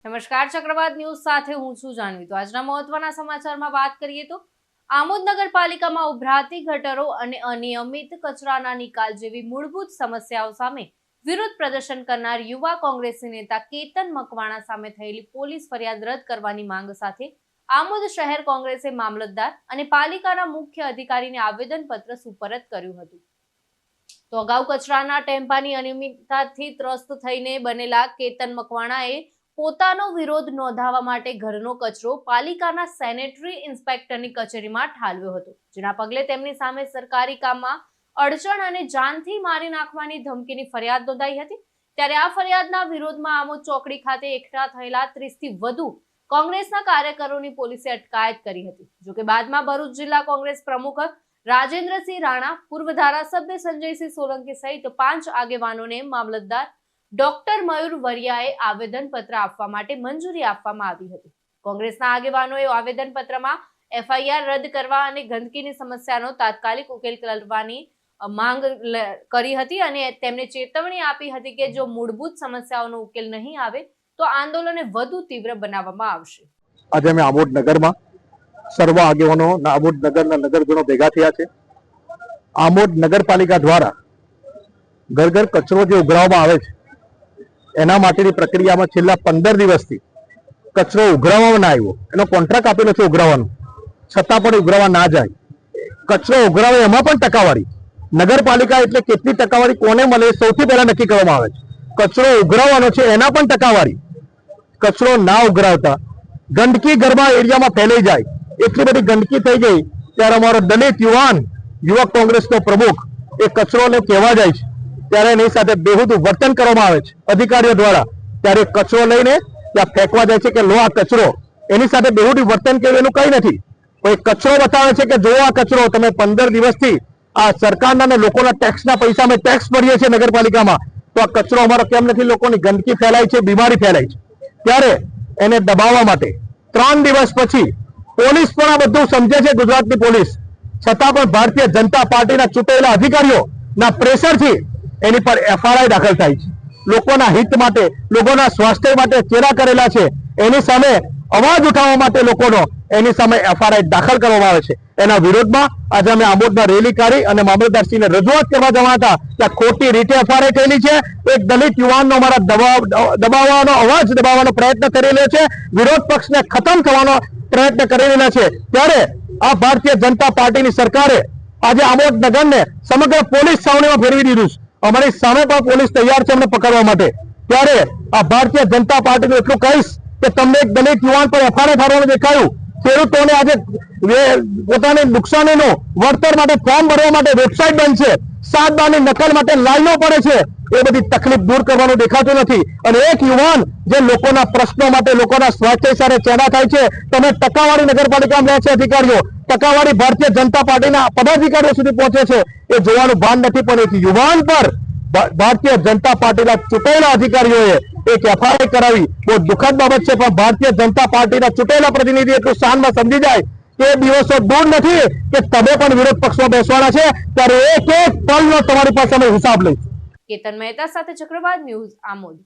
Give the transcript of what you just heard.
નમસ્કાર, ચક્રવાત ન્યૂઝ સાથે હું છું જાનવી। તો આજના મહત્વના સમાચારમાં વાત કરીએ તો આમોદ નગરપાલિકામાં ઉભરાતી ગટરો અને અનિયમિત કચરાના નિકાલ જેવી મૂળભૂત સમસ્યાઓ સામે વિરોધ પ્રદર્શન કરનાર યુવા કોંગ્રેસી નેતા કેતન મકવાણા સામે થયેલી પોલીસ ફરિયાદ રદ કરવાની માંગ સાથે આમોદ શહેર કોંગ્રેસે મામલતદાર અને પાલિકાના મુખ્ય અધિકારીને આવેદનપત્ર સુપરત કર્યું હતું। તો અગાઉ કચરાના ટેમ્પાની અનિયમિતતાથી ત્રસ્ત થઈને બનેલા કેતન મકવાણાએ પોતાનો વિરોધ નોંધાવવા માટે ઘરનો કચરો પાલિકાના સેનેટરી ઇન્સ્પેક્ટરની કચેરીમાં ઠાલવ્યો હતો, જેના પગલે તેમની સામે સરકારી કામમાં અડચણ અને જાનથી મારી નાખવાની ધમકીની ફરિયાદ નોંધાઈ હતી। ત્યારે આ ફરિયાદના વિરોધમાં આમોદ ચોકડી ખાતે એકઠા થયેલા 30 થી વધુ કોંગ્રેસના કાર્યકરોની પોલીસે અટકાયત કરી હતી। જોકે બાદમાં ભરૂચ જિલ્લા કોંગ્રેસ પ્રમુખ રાજેન્દ્રસિંહ રાણા, પૂર્વ ધારાસભ્ય સંજયસિંહ સોલંકી સહિત 5 આગેવાનોને મામલતદાર ડોક્ટર મયુર વરિયાએ આવેદનપત્ર આપવા માટે મંજૂરી આપવામાં આવી હતી। કોંગ્રેસના આગેવાનોએ આવેદનપત્રમાં એફઆઈઆર રદ કરવા અને ગંદકીની સમસ્યાનો તાત્કાલિક ઉકેલ કરવાની માંગ કરી હતી અને તેમને ચેતવણી આપી હતી કે જો મૂળભૂત સમસ્યાઓનો ઉકેલ નહીં આવે તો આંદોલનને વધુ તીવ્ર બનાવવામાં આવશે। આજે અમે આમોદ નગરમાં સર્વ આગેવાનો આમોદ નગરના નગરજનો ભેગા થયા છે। આમોદ નગરપાલિકા દ્વારા ઘર ઘર કચરો જે ઉઘરાવવામાં આવે છે એના માટેની પ્રક્રિયામાં છેલ્લા 15 દિવસથી કચરો ઉઘરાવવામાં ના આવ્યો, એનો કોન્ટ્રાક્ટ આપેલો છે ઉઘરાવવાનો, છતાં પણ ઉઘરાવવા ના જાય। કચરો ઉઘરાવે એમાં પણ ટકાવારી નગરપાલિકા એટલે કેટલી ટકાવારી કોને મળે સૌથી પહેલા નક્કી કરવામાં આવે છે। કચરો ઉઘરાવવાનો છે એના પણ ટકાવારી, કચરો ના ઉઘરાવતા ગંદકી ઘરમાં એરિયામાં ફેલાઈ જાય, એટલી બધી ગંદકી થઈ ગઈ ત્યારે અમારો દલિત યુવક કોંગ્રેસનો પ્રમુખ એ કચરોને કહેવા જાય છે ત્યારે એની સાથે બેહુદું વર્તન કરવામાં આવે છે અધિકારીઓ દ્વારા। ત્યારે કચરો લઈને ત્યાં ફેંકવા જાય છે કે લો આ કચરો, એની સાથે બેહુદું વર્તન કર્યું એનું કઈ નથી। કોઈ કચરો બતાવે છે કે જો આ કચરો તમે 15 દિવસથી આ સરકારના અને લોકોના ટેક્સના પૈસા અમે ટેક્સ ભરીએ છીએ નગરપાલિકામાં, તો આ કચરો અમારો કેમ નથી? લોકોની ગંદકી ફેલાય છે, બીમારી ફેલાય છે, ત્યારે એને દબાવવા માટે 3 દિવસ પછી પોલીસ પણ આ બધું સમજે છે, ગુજરાતની પોલીસ, છતાં પણ ભારતીય જનતા પાર્ટીના ચૂંટાયેલા અધિકારીઓના પ્રેશરથી એની પર એફઆઈઆર દાખલ થાય છે। લોકોના હિત માટે, લોકોના સ્વાસ્થ્ય માટે ચેરા કરેલા છે, એની સામે અવાજ ઉઠાવવા માટે લોકોનો એની સામે એફઆઈઆર દાખલ કરવામાં આવે છે। એના વિરોધમાં આજે અમે આમોદમાં રેલી કાઢી અને મામલતદારશ્રીને રજૂઆત કરવા જવા હતા ત્યાં ખોટી રીતે એફઆઈઆર થયેલી છે। એક દલિત યુવાનનો અમારા દબાવવાનો અવાજ દબાવવાનો પ્રયત્ન કરી રહ્યો છે, વિરોધ પક્ષને ખતમ થવાનો પ્રયત્ન કરી રહ્યા છે। ત્યારે આ ભારતીય જનતા પાર્ટીની સરકારે આજે આમોદ નગરને સમગ્ર પોલીસ છાવણીમાં ફેરવી દીધું છે। અમારી સામે પણ પોલીસ તૈયાર છે અમને પકડવા માટે। ત્યારે આ ભારતીય જનતા પાર્ટીનું એટલું કહીશ કે તમને એક દલિત યુવાન પર એફઆઈઆર થવાનું દેખાયું, ખેડૂતોને આજે પોતાની નુકસાનીનું વળતર માટે ફોર્મ ભરવા માટે વેબસાઇટ બંધ છે, 7 બારની નકલ માટે લાઈનો પડે છે, એ બધી તકલીફ દૂર કરવાનું દેખાતું નથી। અને એક યુવાન જે લોકોના પ્રશ્નો માટે, લોકોના સ્વાસ્થ્ય સાથે ચેડા થાય છે, તમે ટકાવારી નગરપાલિકામાં લે છે અધિકારીઓ, ટકાવારી ભારતીય જનતા પાર્ટીના પદાધિકારીઓ સુધી પહોંચે છે, એ જોવાનું ભાન નથી। પણ એક યુવાન પર ભારતીય જનતા પાર્ટીના ચૂંટાયેલા અધિકારીઓએ એક એફઆઈઆર કરાવી, બહુ દુઃખદ બાબત છે। પણ ભારતીય જનતા પાર્ટીના ચૂંટાયેલા પ્રતિનિધિ એટલું શાનમાં સમજી જાય કે એ દિવસો દૂર નથી કે તમે પણ વિરોધ પક્ષમાં બેસવાના છે, ત્યારે એક એક પલનો તમારી પાસે અમે હિસાબ લઈશું। કેતન મહેતા સાથે ચક્રવાત ન્યૂઝ, આમોદ।